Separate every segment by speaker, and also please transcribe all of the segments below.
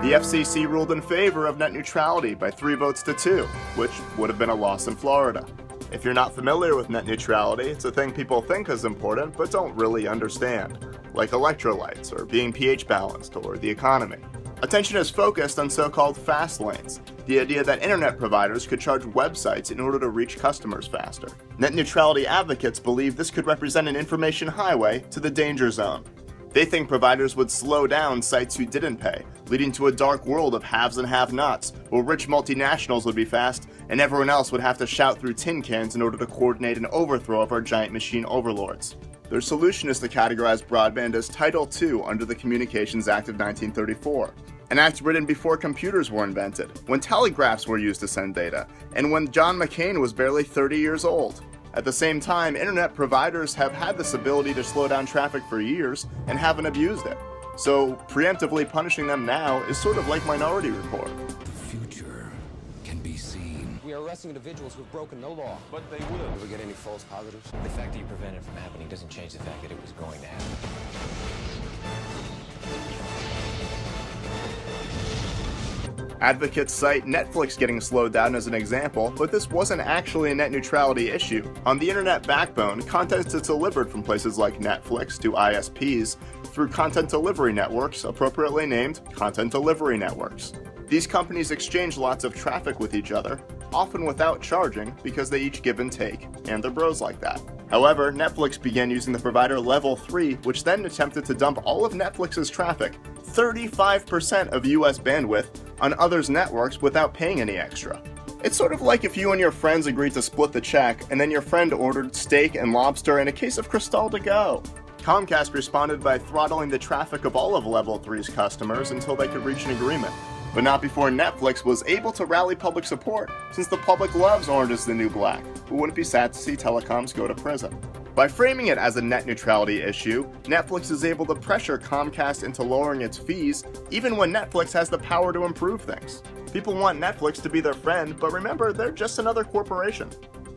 Speaker 1: The FCC ruled in favor of net neutrality by 3 votes to 2, which would have been a loss in Florida. If you're not familiar with net neutrality, it's a thing people think is important but don't really understand, like electrolytes, or being pH balanced, or the economy. Attention is focused on so-called fast lanes, the idea that internet providers could charge websites in order to reach customers faster. Net neutrality advocates believe this could represent an information highway to the danger zone. They think providers would slow down sites who didn't pay, leading to a dark world of haves and have-nots, where rich multinationals would be fast, and everyone else would have to shout through tin cans in order to coordinate an overthrow of our giant machine overlords. Their solution is to categorize broadband as Title II under the Communications Act of 1934, an act written before computers were invented, when telegraphs were used to send data, and when John McCain was barely 30 years old. At the same time, internet providers have had this ability to slow down traffic for years and haven't abused it. So preemptively punishing them now is sort of like Minority Report.
Speaker 2: The future can be seen.
Speaker 3: We are arresting individuals who have broken no law.
Speaker 4: But they will.
Speaker 3: Did we get any false positives?
Speaker 4: The fact that you prevented it from happening doesn't change the fact that it was going to happen.
Speaker 1: Advocates cite Netflix getting slowed down as an example, but this wasn't actually a net neutrality issue. On the internet backbone, content is delivered from places like Netflix to ISPs through content delivery networks, appropriately named content delivery networks. These companies exchange lots of traffic with each other, often without charging because they each give and take, and they're bros like that. However, Netflix began using the provider Level 3, which then attempted to dump all of Netflix's traffic, 35% of US bandwidth, on others' networks without paying any extra. It's sort of like if you and your friends agreed to split the check, and then your friend ordered steak and lobster and a case of Cristal to go. Comcast responded by throttling the traffic of all of Level 3's customers until they could reach an agreement. But not before Netflix was able to rally public support, since the public loves Orange is the New Black, but wouldn't be sad to see telecoms go to prison. By framing it as a net neutrality issue, Netflix is able to pressure Comcast into lowering its fees, even when Netflix has the power to improve things. People want Netflix to be their friend, but remember, they're just another corporation.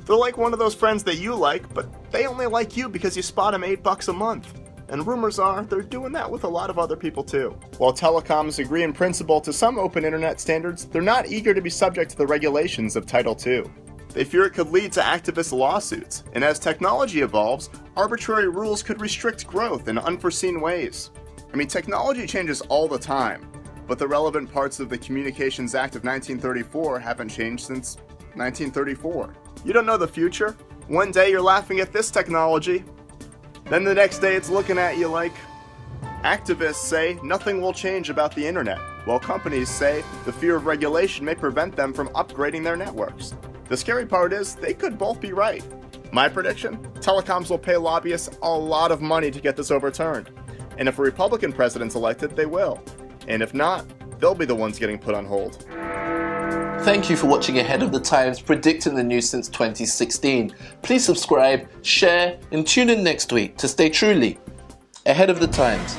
Speaker 1: They're like one of those friends that you like, but they only like you because you spot them $8 a month. And rumors are they're doing that with a lot of other people too. While telecoms agree in principle to some open internet standards, they're not eager to be subject to the regulations of Title II. They fear it could lead to activist lawsuits, and as technology evolves, arbitrary rules could restrict growth in unforeseen ways. I mean, technology changes all the time, but the relevant parts of the Communications Act of 1934 haven't changed since 1934. You don't know the future? One day you're laughing at this technology, then the next day it's looking at you like. Activists say nothing will change about the internet, while companies say the fear of regulation may prevent them from upgrading their networks. The scary part is, they could both be right. My prediction? Telecoms will pay lobbyists a lot of money to get this overturned. And if a Republican president's elected, they will. And if not, they'll be the ones getting put on hold.
Speaker 5: Thank you for watching Ahead of the Times, predicting the news since 2016. Please subscribe, share, and tune in next week to stay truly ahead of the times.